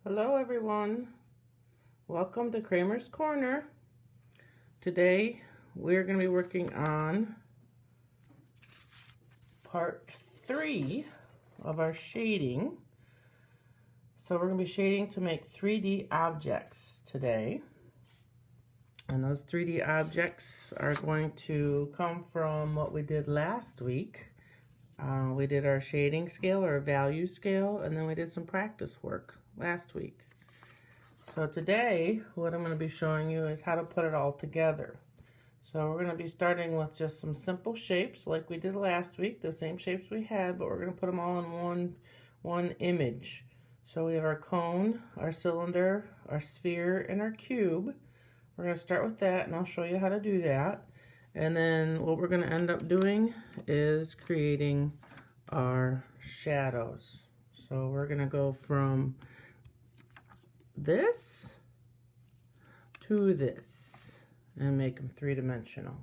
Hello everyone, welcome to Cramer's Corner. Today we're going to be working on part 3 of our shading. So we're going to be shading to make 3D objects today. And those 3D objects are going to come from what we did last week. We did our shading scale or value scale, and then we did some practice work last week. So today, what I'm going to be showing you is how to put it all together. So we're going to be starting with just some simple shapes like we did last week, the same shapes we had, but we're going to put them all in one image. So we have our cone, our cylinder, our sphere, and our cube. We're going to start with that, and I'll show you how to do that. And then what we're going to end up doing is creating our shadows. So we're going to go from this to this and make them three-dimensional.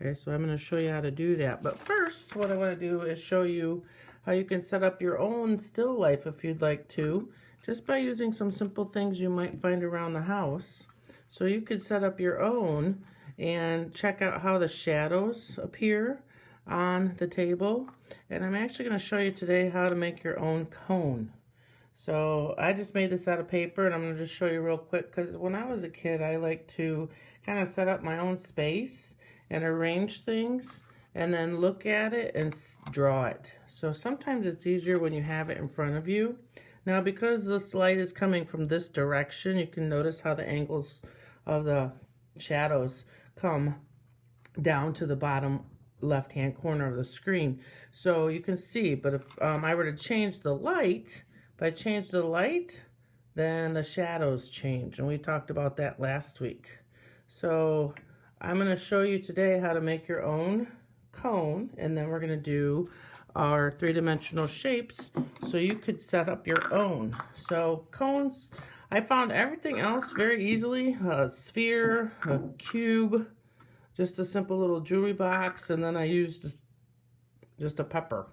Okay, so I'm going to show you how to do that. But first, what I want to do is show you how you can set up your own still life if you'd like to, just by using some simple things you might find around the house. So you could set up your own and check out how the shadows appear on the table. And I'm actually going to show you today how to make your own cone. So I just made this out of paper, and I'm going to just show you real quick, because when I was a kid I liked to kind of set up my own space and arrange things and then look at it and draw it. So sometimes it's easier when you have it in front of you. Now, because this light is coming from this direction, you can notice how the angles of the shadows come down to the bottom left hand corner of the screen, so you can see. But if I were to change the light, if I change the light, then the shadows change, and we talked about that last week. So I'm going to show you today how to make your own cone, and then we're going to do our three-dimensional shapes so you could set up your own. So cones, I found everything else very easily. A sphere, a cube, just a simple little jewelry box, and then I used just a pepper.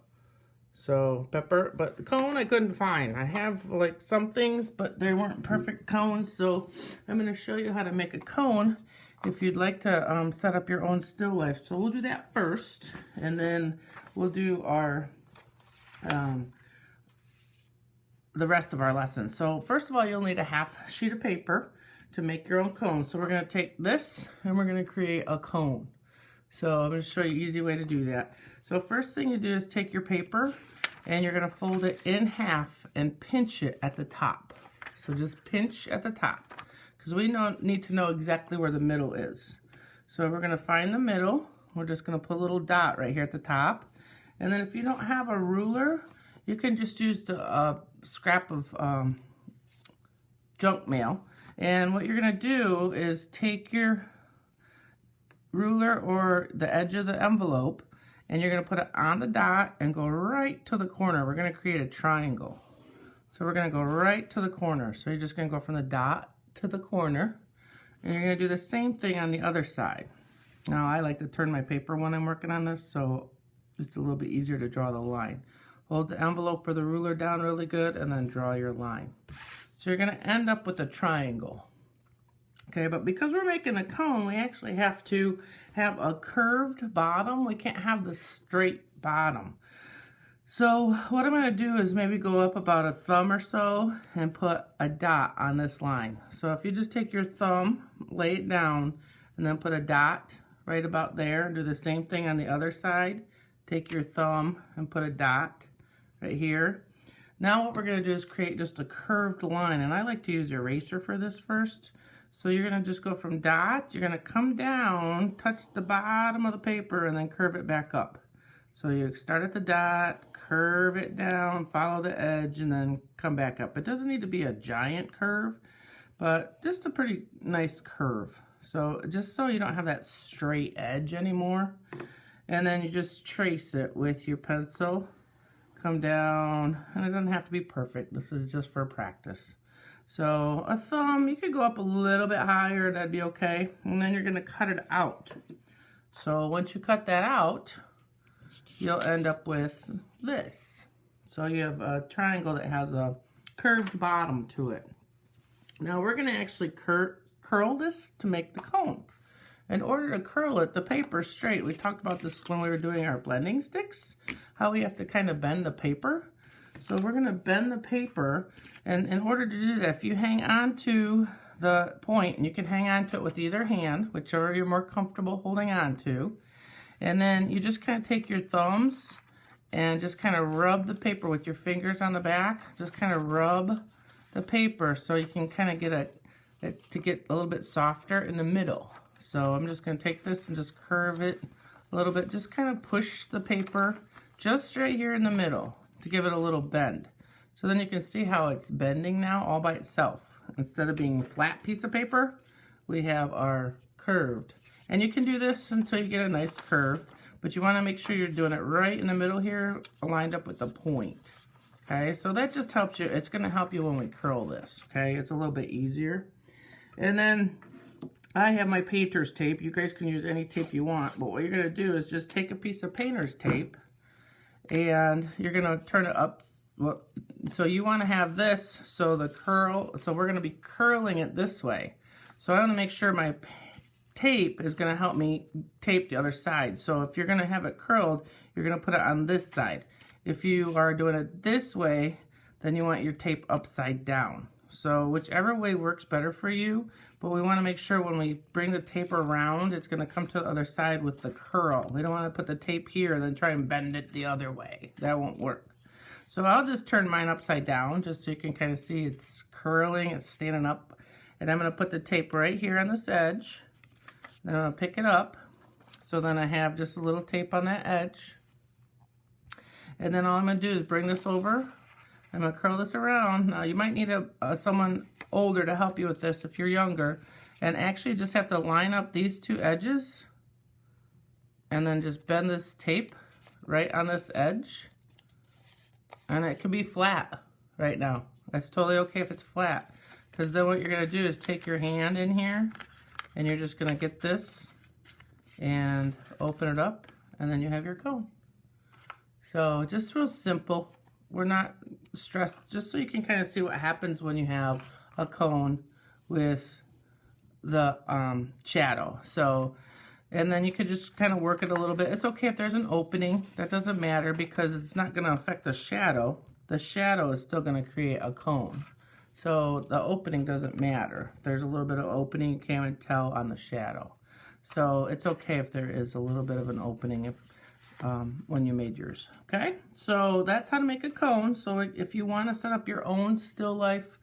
So pepper, but the cone I couldn't find. I have like some things, but they weren't perfect cones, so I'm going to show you how to make a cone if you'd like to set up your own still life. So we'll do that first, and then we'll do our the rest of our lesson. So first of all, you'll need a half sheet of paper to make your own cone. So we're going to take this and we're going to create a cone. So I'm going to show you an easy way to do that. So first thing you do is take your paper and you're going to fold it in half and pinch it at the top. So just pinch at the top, because we need to know exactly where the middle is. So we're going to find the middle. We're just going to put a little dot right here at the top. And then if you don't have a ruler, you can just use the scrap of junk mail. And what you're going to do is take your ruler or the edge of the envelope, and you're going to put it on the dot and go right to the corner. We're going to create a triangle. So we're going to go right to the corner. So you're just going to go from the dot to the corner, and you're going to do the same thing on the other side. Now, I like to turn my paper when I'm working on this, so it's a little bit easier to draw the line. Hold the envelope or the ruler down really good, and then draw your line. So you're going to end up with a triangle. Okay, but because we're making a cone, we actually have to have a curved bottom. We can't have the straight bottom. So what I'm going to do is maybe go up about a thumb or so and put a dot on this line. So if you just take your thumb, lay it down, and then put a dot right about there, and do the same thing on the other side. Take your thumb and put a dot right here. Now what we're going to do is create just a curved line, and I like to use eraser for this first. So you're going to just go from dot, you're going to come down, touch the bottom of the paper, and then curve it back up. So you start at the dot, curve it down, follow the edge, and then come back up. It doesn't need to be a giant curve, but just a pretty nice curve. So just so you don't have that straight edge anymore. And then you just trace it with your pencil. Come down, and it doesn't have to be perfect. This is just for practice. So a thumb, you could go up a little bit higher, that'd be okay. And then you're going to cut it out. So once you cut that out, you'll end up with this. So you have a triangle that has a curved bottom to it. Now we're going to actually curl this to make the cone. In order to curl it, the paper straight. We talked about this when we were doing our blending sticks, how we have to kind of bend the paper. So we're going to bend the paper, and in order to do that, if you hang on to the point, and you can hang on to it with either hand, whichever you're more comfortable holding on to, and then you just kind of take your thumbs and just kind of rub the paper with your fingers on the back. Just kind of rub the paper so you can kind of get it to get a little bit softer in the middle. So I'm just going to take this and just curve it a little bit. Just kind of push the paper just right here in the middle to give it a little bend. So then you can see how it's bending now all by itself. Instead of being a flat piece of paper, we have our curved. And you can do this until you get a nice curve, but you want to make sure you're doing it right in the middle here, lined up with the point. Okay, so that just helps you. It's going to help you when we curl this. Okay, it's a little bit easier. And then I have my painter's tape. You guys can use any tape you want, but what you're going to do is just take a piece of painter's tape and you're going to turn it up. Well, so you want to have this, so the curl, so we're going to be curling it this way. So I want to make sure my tape is going to help me tape the other side. So if you're going to have it curled, you're going to put it on this side. If you are doing it this way, then you want your tape upside down. So whichever way works better for you, but we want to make sure when we bring the tape around, it's going to come to the other side with the curl. We don't want to put the tape here and then try and bend it the other way. That won't work. So I'll just turn mine upside down just so you can kind of see it's curling, it's standing up. And I'm going to put the tape right here on this edge. Then I'm going to pick it up. So then I have just a little tape on that edge. And then all I'm going to do is bring this over. I'm going to curl this around. Now you might need someone older to help you with this if you're younger. And actually just have to line up these two edges. And then just bend this tape right on this edge. And it can be flat right now. That's totally okay if it's flat. Because then what you're going to do is take your hand in here. And you're just going to get this. And open it up. And then you have your cone. So just real simple. We're not stressed. Just so you can kind of see what happens when you have a cone with the shadow. So, and then you can just kind of work it a little bit. It's okay if there's an opening. That doesn't matter because it's not going to affect the shadow. The shadow is still going to create a cone. So the opening doesn't matter. There's a little bit of opening, you can't even tell on the shadow. So it's okay if there is a little bit of an opening when you made yours. Okay, so that's how to make a cone. So if you want to set up your own still life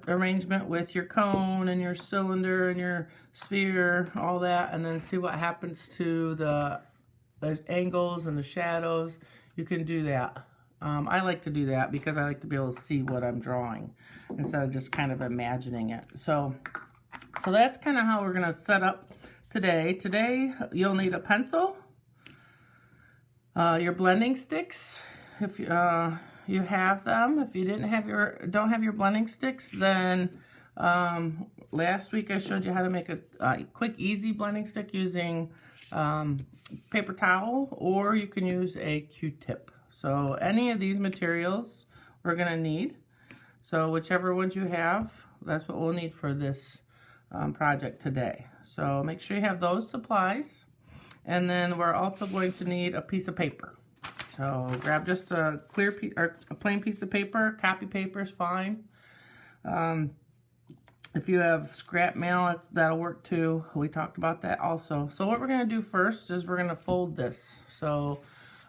arrangement with your cone and your cylinder and your sphere, all that, and then see what happens to the angles and the shadows, you can do that. I like to do that because I like to be able to see what I'm drawing instead of just kind of imagining it. So that's kind of how we're going to set up today. Today you'll need a pencil, your blending sticks if you have them. If you don't have your blending sticks, then last week I showed you how to make a quick, easy blending stick using paper towel, or you can use a Q-tip. So any of these materials we're going to need. So whichever ones you have, that's what we'll need for this project today. So make sure you have those supplies. And then we're also going to need a piece of paper. So grab just a a plain piece of paper. Copy paper is fine. If you have scrap mail, that'll work too. We talked about that also. So what we're going to do first is we're going to fold this. So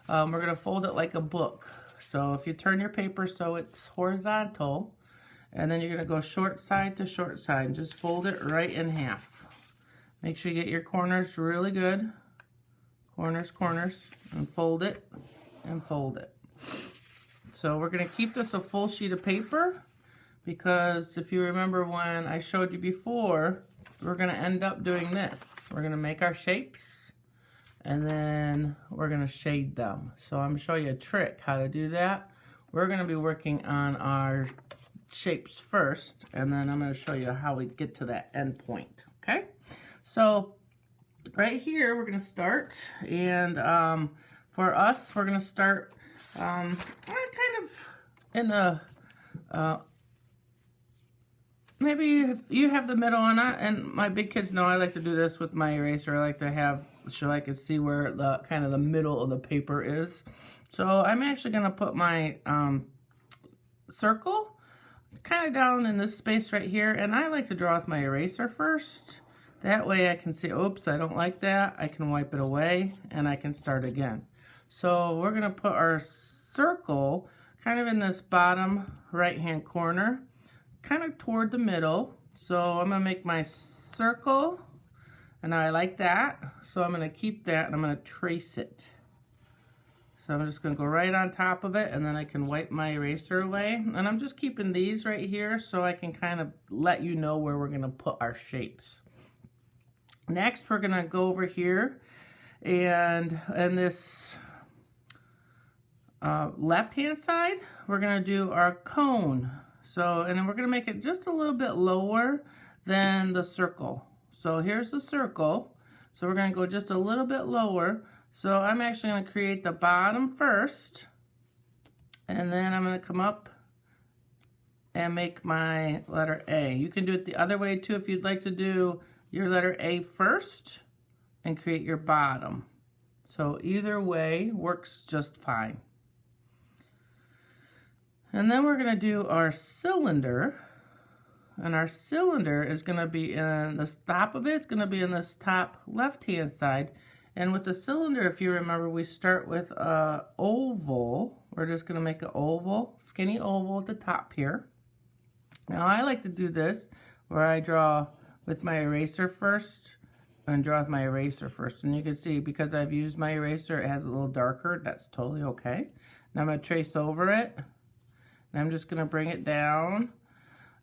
we're going to fold it like a book. So if you turn your paper so it's horizontal, and then you're going to go short side to short side, and just fold it right in half. Make sure you get your corners really good. Corners, and fold it, and fold it. So we're going to keep this a full sheet of paper, because if you remember when I showed you before, we're going to end up doing this. We're going to make our shapes, and then we're going to shade them. So I'm going to show you a trick how to do that. We're going to be working on our shapes first, and then I'm going to show you how we get to that end point. Okay? So right here we're going to start, and for us we're going to start kind of in the Maybe if you have the middle on it, and my big kids know I like to do this with my eraser. I like to have, so I can see where the kind of the middle of the paper is. So I'm actually going to put my circle kind of down in this space right here, and I like to draw with my eraser first. That way I can see, oops, I don't like that. I can wipe it away, and I can start again. So we're going to put our circle kind of in this bottom right-hand corner, kind of toward the middle. So I'm going to make my circle, and I like that. So I'm going to keep that, and I'm going to trace it. So I'm just going to go right on top of it, and then I can wipe my eraser away. And I'm just keeping these right here so I can kind of let you know where we're going to put our shapes. Next, we're going to go over here, and this left-hand side, we're going to do our cone. So, and then we're going to make it just a little bit lower than the circle. So here's the circle. So we're going to go just a little bit lower. So I'm actually going to create the bottom first, and then I'm going to come up and make my letter A. You can do it the other way too if you'd like to do your letter A first and create your bottom. So either way works just fine. And then we're going to do our cylinder, and our cylinder is going to be in the top of it. It's going to be in this top left-hand side. And with the cylinder, if you remember, we start with an oval. We're just going to make an oval, skinny oval at the top here. Now I like to do this where I draw with my eraser first and draw with my eraser first. And you can see because I've used my eraser, it has a little darker. That's totally okay. Now I'm going to trace over it. And I'm just going to bring it down.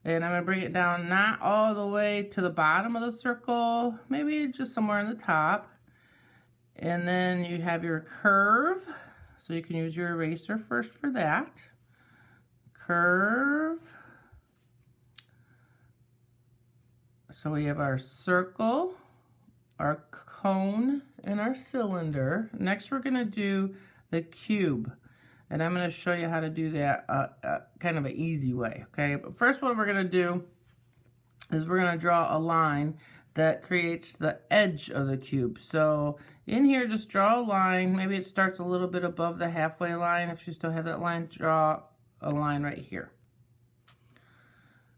And I'm going to bring it down not all the way to the bottom of the circle, maybe just somewhere in the top. And then you have your curve. So you can use your eraser first for that. Curve. So we have our circle, our cone, and our cylinder. Next we're going to do the cube. And I'm going to show you how to do that kind of an easy way, okay? But first what we're going to do is we're going to draw a line that creates the edge of the cube. So in here, just draw a line. Maybe it starts a little bit above the halfway line. If you still have that line, draw a line right here.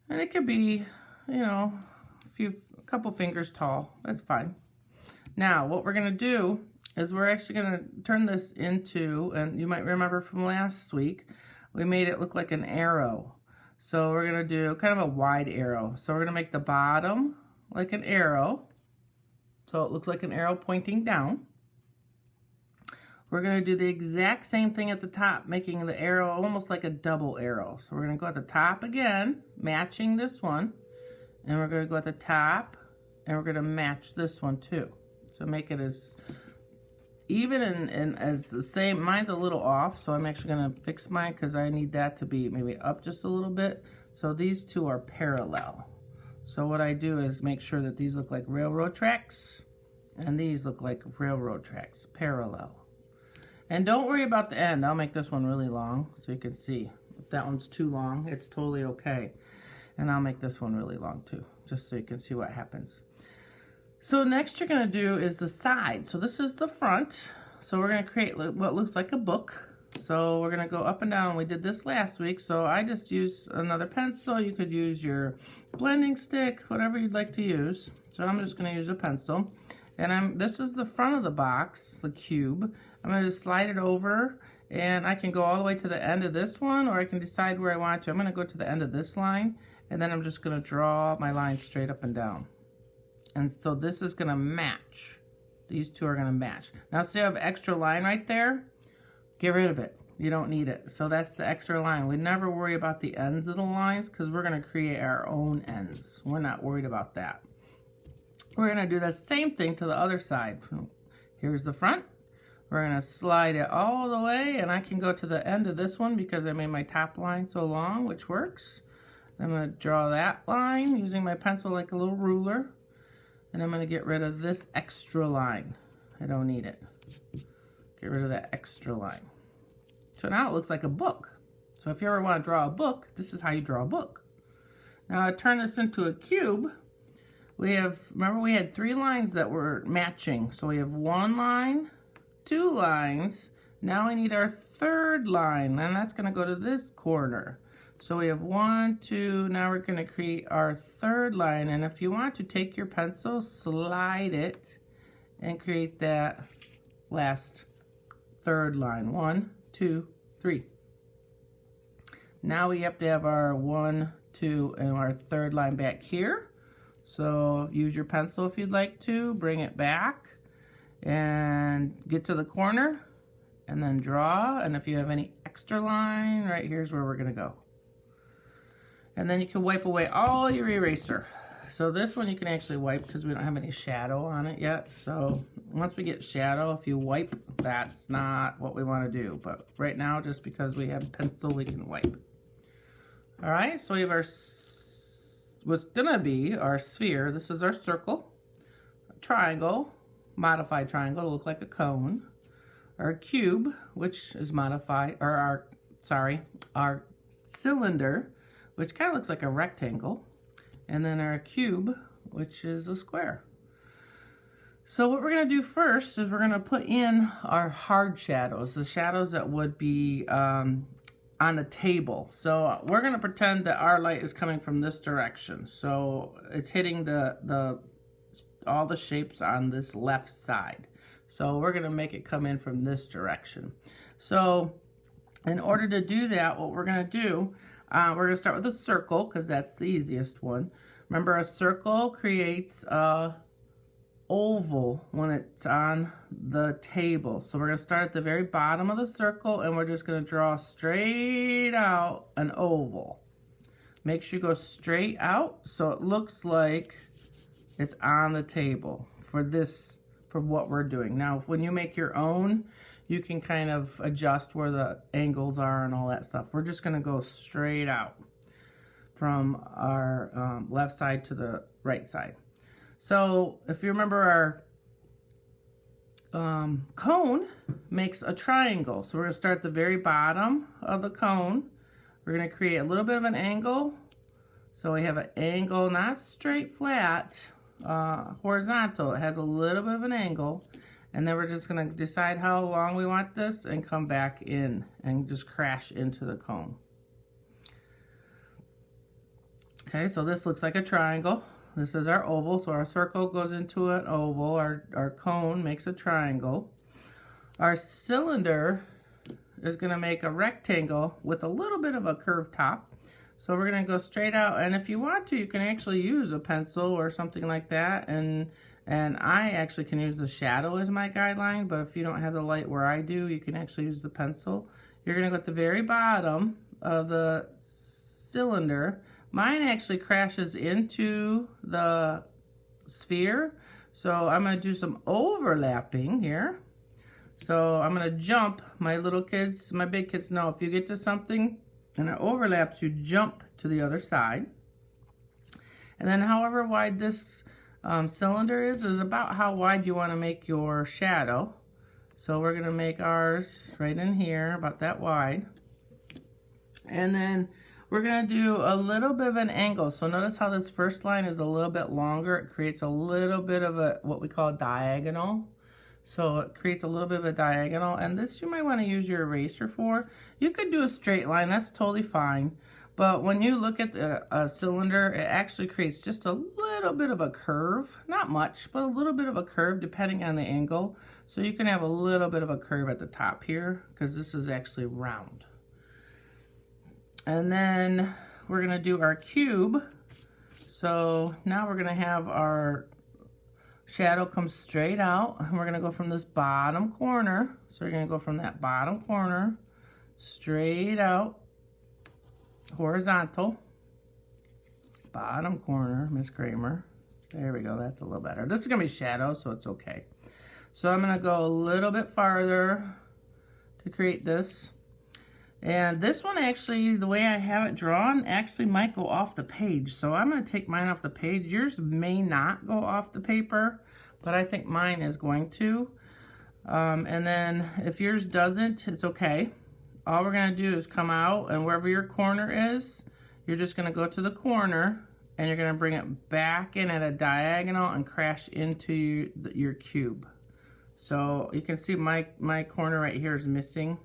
And it could be, you know, a couple fingers tall. That's fine. Now, what we're going to do is we're actually going to turn this into, and you might remember from last week, we made it look like an arrow. So we're going to do kind of a wide arrow. So we're going to make the bottom like an arrow. So it looks like an arrow pointing down. We're going to do the exact same thing at the top, making the arrow almost like a double arrow. So we're going to go at the top again, matching this one. And we're going to go at the top, and we're going to match this one too. So make it as even and as the same. Mine's a little off, so I'm actually going to fix mine because I need that to be maybe up just a little bit. So these two are parallel. So what I do is make sure that these look like railroad tracks and these look like railroad tracks, parallel. And don't worry about the end. I'll make this one really long so you can see. If that one's too long, it's totally okay. And I'll make this one really long too, just so you can see what happens. So next you're going to do is the side. So this is the front. So we're going to create what looks like a book. So we're going to go up and down. We did this last week. So I just used another pencil. You could use your blending stick, whatever you'd like to use. So I'm just going to use a pencil. And this is the front of the box, the cube. I'm going to just slide it over. And I can go all the way to the end of this one, or I can decide where I want to. I'm going to go to the end of this line. And then I'm just going to draw my line straight up and down. And so this is going to match. These two are going to match. Now see I have extra line right there? Get rid of it. You don't need it. So that's the extra line. We never worry about the ends of the lines because we're going to create our own ends. We're not worried about that. We're going to do the same thing to the other side. Here's the front. We're going to slide it all the way, and I can go to the end of this one because I made my top line so long, which works. I'm going to draw that line using my pencil like a little ruler. And I'm going to get rid of this extra line. I don't need it. Get rid of that extra line. So now it looks like a book. So So if you ever want to draw a book, this is how you draw a book. Now I turn this into a cube. Remember we had 3 lines that were matching. So we have 1 line, 2 lines. Now we need our 3rd line, and that's gonna go to this corner. So we have 1, 2, now we're gonna create our 3rd line. And if you want to take your pencil, slide it, and create that last 3rd line. 1, 2, 3. Now we have to have our 1, 2, and our 3rd line back here. So use your pencil if you'd like to, bring it back and get to the corner and then draw. And if you have any extra line, right here's where we're gonna go. And then you can wipe away all your eraser. So this one you can actually wipe because we don't have any shadow on it yet. So once we get shadow, if you wipe, that's not what we want to do. But right now, just because we have pencil, we can wipe. All right, so we have our, what's gonna be our sphere. This is our circle, a triangle, modified triangle to look like a cone. Our cube, which is modified, or our cylinder, which kind of looks like a rectangle. And then our cube, which is a square. So what we're gonna do first is we're gonna put in our hard shadows, the shadows that would be on the table. So we're gonna pretend that our light is coming from this direction. So it's hitting all the shapes on this left side. So we're gonna make it come in from this direction. So in order to do that, what we're gonna do, we're gonna start with a circle because that's the easiest one. Remember, a circle creates a oval when it's on the table. So we're gonna start at the very bottom of the circle and we're just gonna draw straight out an oval. Make sure you go straight out so it looks like it's on the table for what we're doing. Now, when you make your own, you can kind of adjust where the angles are and all that stuff. We're just gonna go straight out from our left side to the right side. So if you remember, our cone makes a triangle. So we're gonna start at the very bottom of the cone. We're gonna create a little bit of an angle. So we have an angle, not straight flat, horizontal. It has a little bit of an angle. And then we're just gonna decide how long we want this and come back in and just crash into the cone. Okay, so this looks like a triangle. This is our oval, so our circle goes into an oval. Our cone makes a triangle. Our cylinder is gonna make a rectangle with a little bit of a curved top. So we're gonna go straight out, and if you want to, you can actually use a pencil or something like that, and I actually can use the shadow as my guideline, but if you don't have the light where I do, you can actually use the pencil. You're gonna go at the very bottom of the cylinder. Mine actually crashes into the sphere, so I'm gonna do some overlapping here. So I'm gonna jump. My big kids know if you get to something and it overlaps, you jump to the other side. And then however wide this cylinder is about how wide you want to make your shadow. So we're going to make ours right in here, about that wide. And then we're going to do a little bit of an angle. So notice how this first line is a little bit longer. It creates a little bit of what we call a diagonal. So it creates a little bit of a diagonal. And this you might want to use your eraser for. You could do a straight line. That's totally fine. But when you look at the cylinder, it actually creates just a little bit of a curve. Not much, but a little bit of a curve depending on the angle. So you can have a little bit of a curve at the top here because this is actually round. And then we're going to do our cube. So now we're going to have our shadow come straight out. And we're going to go from this bottom corner. So we're going to go from that bottom corner straight out. Horizontal, bottom corner, Miss Cramer. There we go, that's a little better. This is gonna be shadow, so it's okay. So I'm gonna go a little bit farther to create this. And this one actually, the way I have it drawn, actually might go off the page. So I'm gonna take mine off the page. Yours may not go off the paper, but I think mine is going to. And then if yours doesn't, it's okay. all we're going to do is come out, and wherever your corner is, you're just going to go to the corner, and you're going to bring it back in at a diagonal and crash into your cube. So you can see my corner right here is missing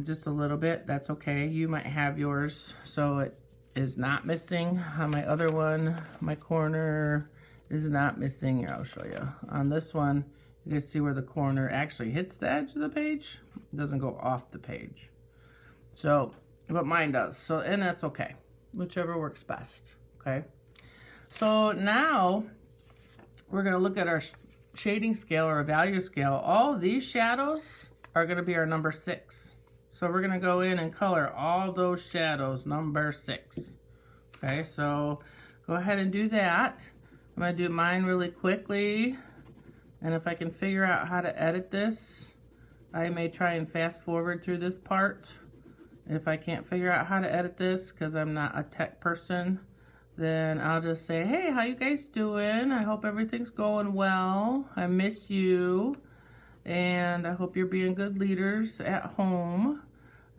just a little bit. That's okay. You might have yours so it is not missing. On my other one, my corner is not missing. Here, I'll show you. On this one, you can see where the corner actually hits the edge of the page. It doesn't go off the page. So, but mine does. So, and that's okay. Whichever works best. Okay. So now we're going to look at our shading scale or a value scale. All of these shadows are going to be our number 6. So we're going to go in and color all those shadows number 6. Okay. So go ahead and do that. I'm going to do mine really quickly. And if I can figure out how to edit this, I may try and fast forward through this part. If I can't figure out how to edit this because I'm not a tech person, then I'll just say, hey, how you guys doing? I hope everything's going well. I miss you. And I hope you're being good leaders at home.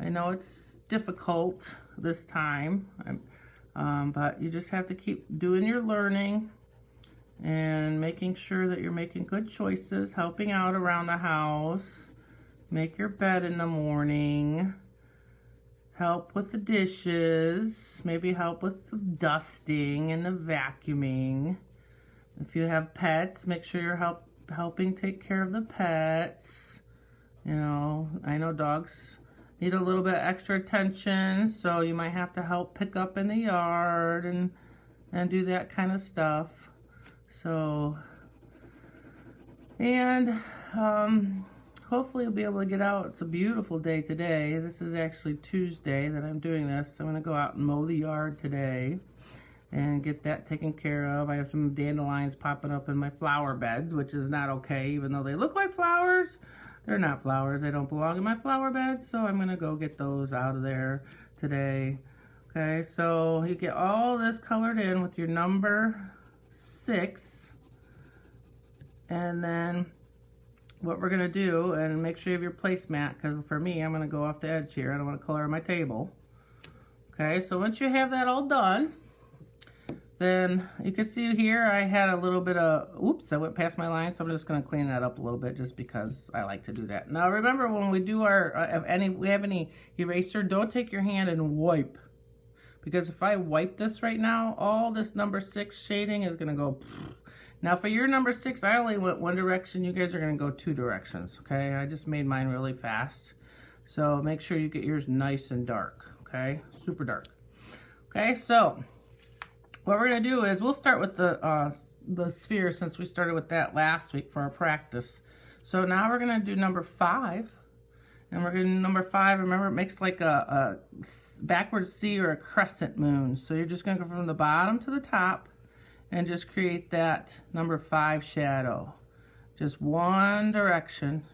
I know it's difficult this time, but you just have to keep doing your learning and making sure that you're making good choices, helping out around the house, make your bed in the morning, help with the dishes, maybe help with the dusting and the vacuuming. If you have pets, make sure you're helping take care of the pets. You know, I know dogs need a little bit extra attention, so you might have to help pick up in the yard and do that kind of stuff. So, and hopefully you'll be able to get out. It's a beautiful day today. This is actually Tuesday that I'm doing this. I'm going to go out and mow the yard today and get that taken care of. I have some dandelions popping up in my flower beds, which is not okay, even though they look like flowers. They're not flowers. They don't belong in my flower bed, so I'm going to go get those out of there today. Okay, so you get all this colored in with your number 6, and then what we're going to do, and make sure you have your placemat, because for me, I'm going to go off the edge here. I don't want to color my table. Okay, so once you have that all done, then you can see here I had a little bit of, oops, I went past my line, so I'm just going to clean that up a little bit just because I like to do that. Now remember, when we do our, if we have any eraser, don't take your hand and wipe. Because if I wipe this right now, all this number 6 shading is going to go. Now for your number 6, I only went one direction. You guys are going to go 2 directions, okay? I just made mine really fast. So make sure you get yours nice and dark, okay? Super dark. Okay, so what we're going to do is we'll start with the sphere, since we started with that last week for our practice. So now we're going to do number 5. And we're going to do number 5. Remember, it makes like a backward C or a crescent moon. So you're just going to go from the bottom to the top and just create that number 5 shadow. Just one direction,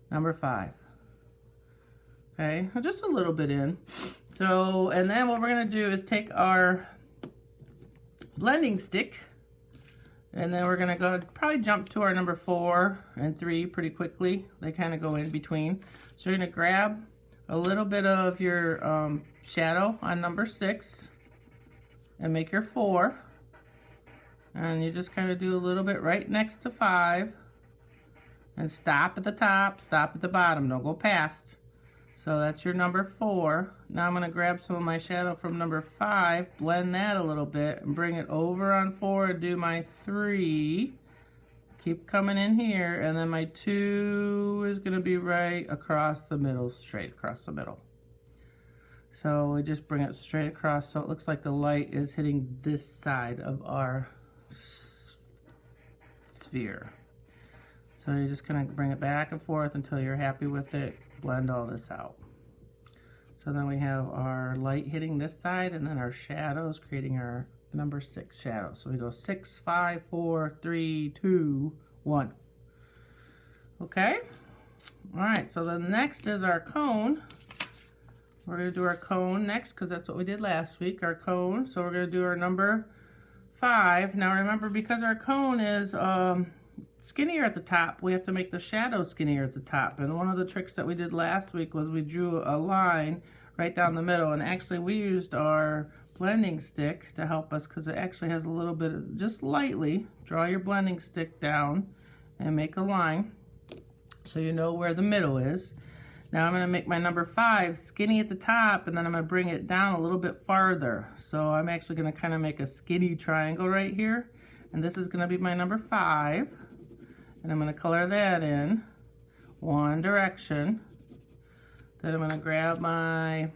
number 5. Okay, just a little bit in. So, and then what we're going to do is take our blending stick, and then we're going to go probably jump to our number 4 and 3 pretty quickly. They kind of go in between. So you're going to grab a little bit of your shadow on number 6 and make your 4. And you just kind of do a little bit right next to 5. And stop at the top, stop at the bottom. Don't go past. So that's your number 4. Now I'm going to grab some of my shadow from number 5, blend that a little bit, and bring it over on 4 and do my 3. Keep coming in here, and then my 2 is going to be right across the middle, straight across the middle. So we just bring it straight across so it looks like the light is hitting this side of our sphere. So you're just going to bring it back and forth until you're happy with it. Blend all this out. So then we have our light hitting this side, and then our shadows creating our number 6 shadow. So we go 6, 5, 4, 3, 2, 1. Okay? All right, so the next is our cone. We're going to do our cone next because that's what we did last week, our cone. So we're going to do our number 5. Now remember, because our cone is, skinnier at the top, we have to make the shadow skinnier at the top. And one of the tricks that we did last week was we drew a line right down the middle, and actually we used our blending stick to help us, because it actually has a little bit of, just lightly, draw your blending stick down and make a line so you know where the middle is. Now I'm going to make my number 5 skinny at the top, and then I'm going to bring it down a little bit farther. So I'm actually going to kind of make a skinny triangle right here, and this is going to be my number 5, and I'm going to color that in one direction. Then I'm going to grab my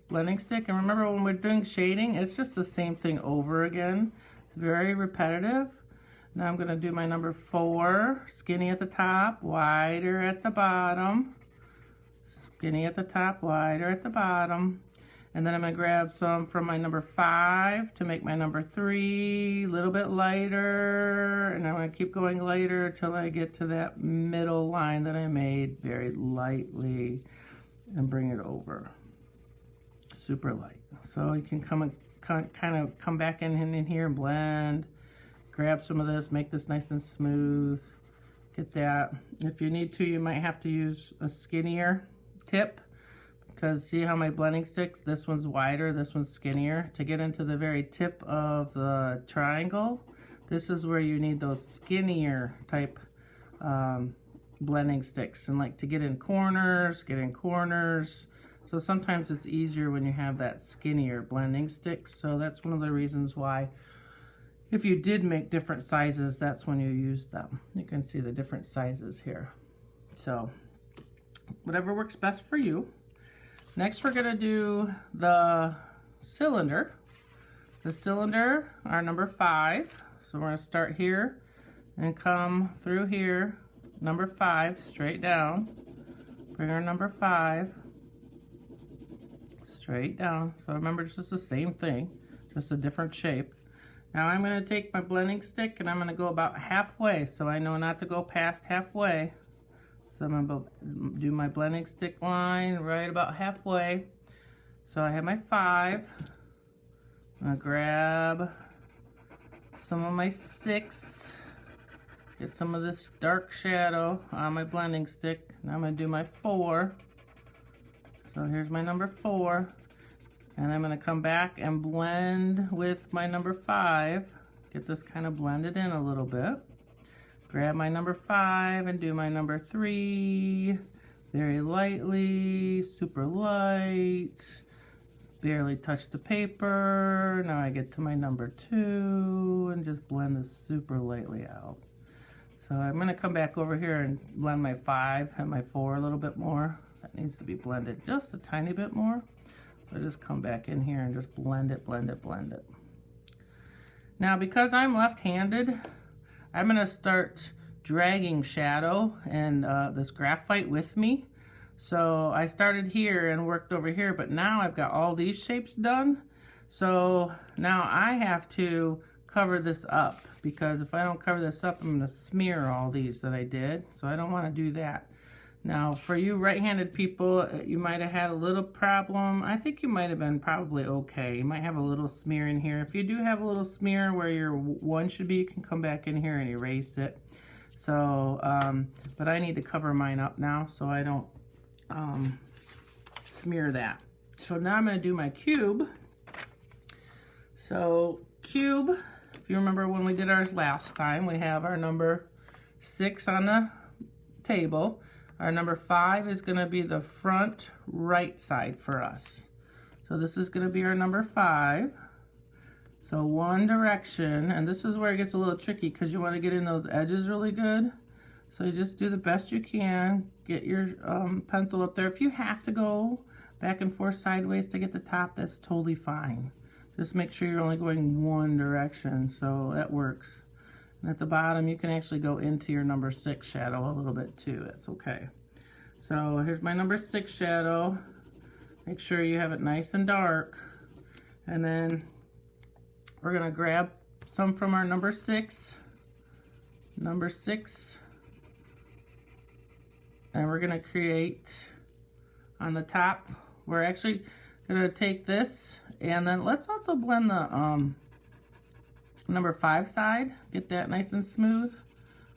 blending stick, and remember when we're doing shading, it's just the same thing over again. It's very repetitive. Now I'm going to do my number 4, skinny at the top, wider at the bottom. Skinny at the top, wider at the bottom. And then I'm going to grab some from my number 5 to make my number 3, a little bit lighter. And I'm going to keep going lighter until I get to that middle line that I made very lightly, and bring it over. Super light. So you can kind of come back in here and blend. Grab some of this, make this nice and smooth. Get that. If you need to, you might have to use a skinnier tip, because see how my blending stick, this one's wider, this one's skinnier. To get into the very tip of the triangle, this is where you need those skinnier type blending sticks, and like to get in corners, so sometimes it's easier when you have that skinnier blending stick. So that's one of the reasons why, if you did make different sizes, that's when you use them. You can see the different sizes here. So whatever works best for you. Next we're going to do the cylinder. The cylinder, our number 5. So we're going to start here and come through here, number 5, straight down. Bring our number 5 straight down. So remember, it's just the same thing, just a different shape. Now I'm going to take my blending stick and I'm going to go about halfway, so I know not to go past halfway. So I'm going to do my blending stick line right about halfway. So I have my 5. I'm going to grab some of my 6. Get some of this dark shadow on my blending stick. Now I'm going to do my 4. So here's my number 4. And I'm going to come back and blend with my number 5. Get this kind of blended in a little bit. Grab my number 5 and do my number 3. Very lightly, super light. Barely touch the paper. Now I get to my number 2 and just blend this super lightly out. So I'm going to come back over here and blend my 5 and my 4 a little bit more. That needs to be blended just a tiny bit more. So just come back in here and just blend it, blend it, blend it. Now because I'm left-handed, I'm going to start dragging shadow and this graphite with me. So I started here and worked over here, but now I've got all these shapes done. So now I have to cover this up, because if I don't cover this up, I'm going to smear all these that I did. So I don't want to do that. Now for you right-handed people, you might have had a little problem. I think you might have been probably okay. You might have a little smear in here. If you do have a little smear where your 1 should be, you can come back in here and erase it. So, but I need to cover mine up now so I don't smear that. So now I'm going to do my cube. So cube, if you remember when we did ours last time, we have our number 6 on the table. Our number 5 is going to be the front right side for us. So this is going to be our number 5. So one direction, and this is where it gets a little tricky because you want to get in those edges really good. So you just do the best you can. Get your pencil up there. If you have to go back and forth sideways to get the top, that's totally fine. Just make sure you're only going one direction, so that works. And at the bottom, you can actually go into your number 6 shadow a little bit too. That's okay. So here's my number 6 shadow. Make sure you have it nice and dark. And then we're going to grab some from our number 6. Number 6. And we're going to create on the top. We're actually going to take this, and then let's also blend the number 5 side. Get that nice and smooth.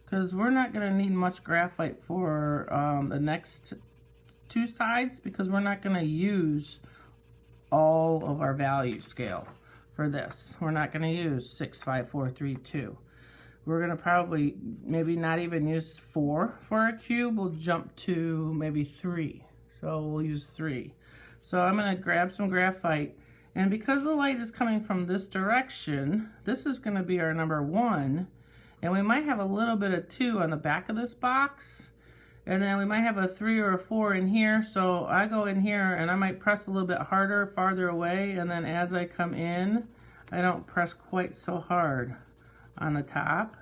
because we're not going to need much graphite for the next two sides, because we're not going to use all of our value scale for this. We're not going to use 6, 5, 4, 3, 2. We're going to probably maybe not even use 4 for a cube. We'll jump to maybe 3. So we'll use 3. So I'm going to grab some graphite, and because the light is coming from this direction, this is going to be our number 1, and we might have a little bit of 2 on the back of this box, and then we might have a 3 or a 4 in here. So I go in here and I might press a little bit harder farther away, and then as I come in, I don't press quite so hard on the top,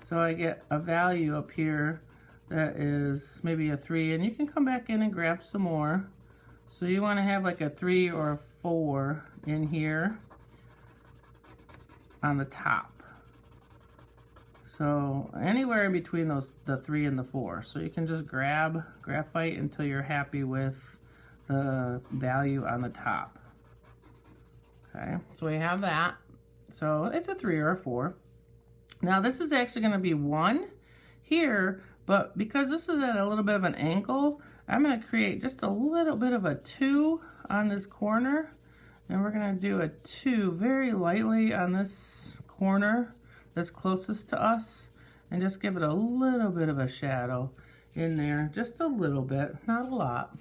so I get a value up here that is maybe a 3, and you can come back in and grab some more. So you want to have like a 3 or a 4 in here on the top. So anywhere in between those, the 3 and the 4. So you can just grab graphite until you're happy with the value on the top. Okay, so we have that. So it's a 3 or a 4. Now this is actually going to be 1 here, but because this is at a little bit of an angle, I'm going to create just a little bit of a 2 on this corner, and we're going to do a 2 very lightly on this corner that's closest to us, and just give it a little bit of a shadow in there, just a little bit, not a lot.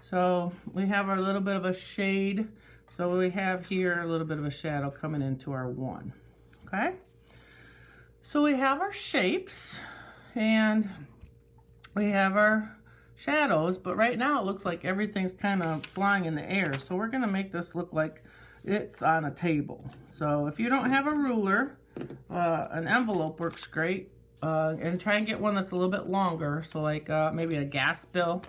So we have our little bit of a shade. So we have here a little bit of a shadow coming into our 1. Okay, so we have our shapes and we have our shadows, but right now it looks like everything's kind of flying in the air. So we're going to make this look like it's on a table. So if you don't have a ruler, an envelope works great, and try and get one that's a little bit longer. So like maybe a gas bill.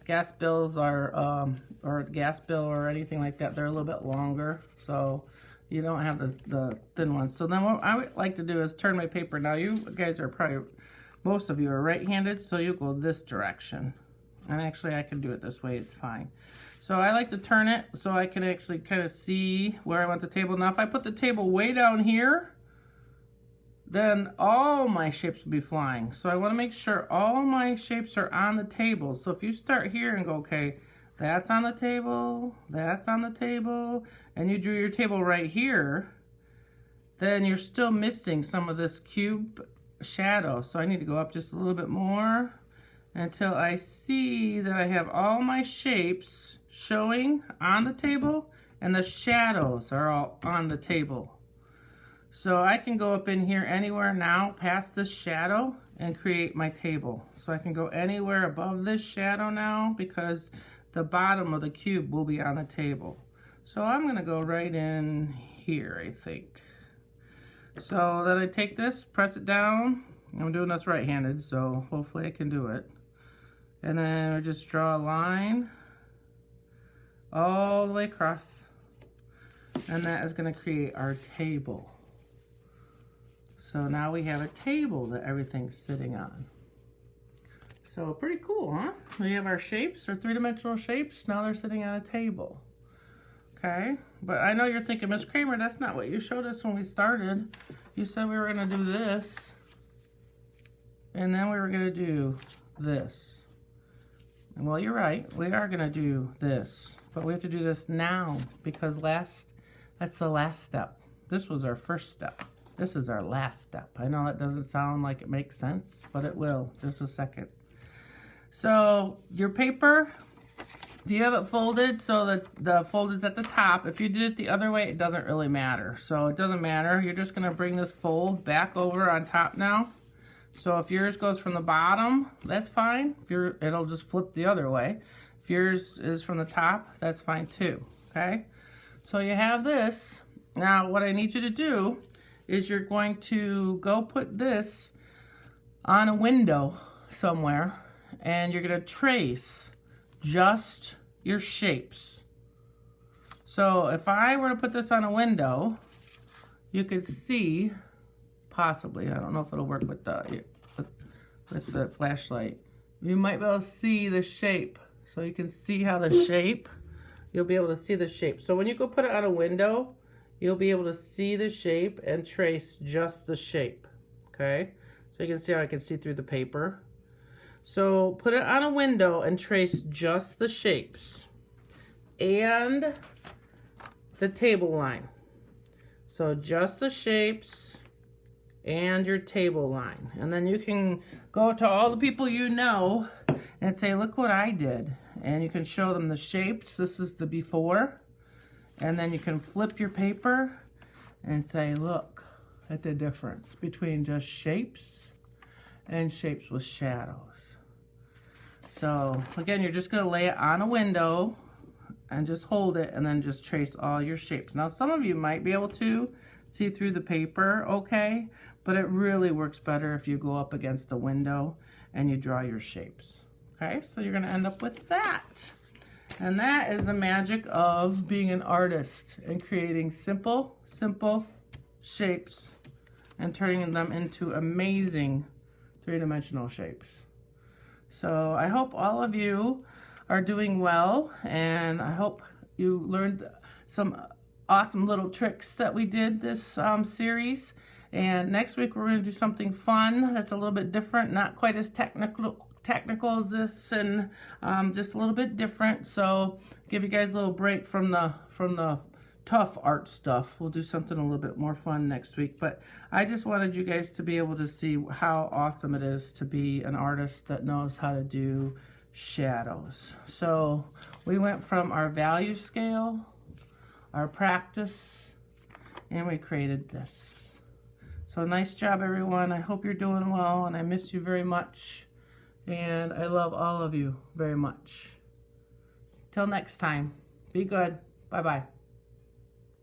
Gas bills are, or a gas bill or anything like that, they're a little bit longer, so you don't have the thin ones. So then what I would like to do is turn my paper. Now you guys are probably, most of you are right-handed, so you go this direction. And actually I can do it this way, it's fine. So I like to turn it so I can actually kind of see where I want the table. Now if I put the table way down here, then all my shapes will be flying. So I want to make sure all my shapes are on the table. So if you start here and go, okay, that's on the table, that's on the table, and you drew your table right here, then you're still missing some of this cube shadow. So I need to go up just a little bit more until I see that I have all my shapes showing on the table and the shadows are all on the table. So I can go up in here anywhere now past this shadow and create my table. So I can go anywhere above this shadow now because the bottom of the cube will be on the table. So I'm going to go right in here, I think. So then I take this, press it down. I'm doing this right-handed, so hopefully I can do it. And then I just draw a line all the way across. And that is going to create our table. So now we have a table that everything's sitting on. So pretty cool, huh? We have our shapes, our three-dimensional shapes. Now they're sitting on a table. Okay, but I know you're thinking, Miss Cramer, that's not what you showed us when we started. You said we were going to do this, and then we were going to do this. And well, you're right. We are going to do this, but we have to do this now because that's the last step. This was our first step. This is our last step. I know that doesn't sound like it makes sense, but it will. Just a second. So your paper, if you have it folded so that the fold is at the top, if you did it the other way, it doesn't really matter. So it doesn't matter. You're just going to bring this fold back over on top now. So if yours goes from the bottom, that's fine. It'll just flip the other way. If yours is from the top, that's fine too. Okay? So you have this. Now what I need you to do is you're going to go put this on a window somewhere, and you're going to trace just your shapes. So if I were to put this on a window, you could see, possibly, I don't know if it'll work with the flashlight, you might be able to see the shape. So you can see how the shape, you'll be able to see the shape. So when you go put it on a window, you'll be able to see the shape and trace just the shape, okay? So you can see how I can see through the paper. So put it on a window and trace just the shapes and the table line. So just the shapes and your table line. And then you can go to all the people you know and say, look what I did. And you can show them the shapes. This is the before. And then you can flip your paper and say, look at the difference between just shapes and shapes with shadows. So again, you're just gonna lay it on a window and just hold it and then just trace all your shapes. Now some of you might be able to see through the paper, okay, but it really works better if you go up against a window and you draw your shapes. Okay, so you're gonna end up with that. And that is the magic of being an artist and creating simple shapes and turning them into amazing three-dimensional shapes. So I hope all of you are doing well, and I hope you learned some awesome little tricks that we did this series. And next week we're going to do something fun that's a little bit different, not quite as technical as this, and just a little bit different. So give you guys a little break from the tough art stuff. We'll do something a little bit more fun next week. But I just wanted you guys to be able to see how awesome it is to be an artist that knows how to do shadows. So we went from our value scale, our practice, and we created this. So nice job, everyone. I hope you're doing well, and I miss you very much. And I love all of you very much. Till next time, be good. Bye-bye.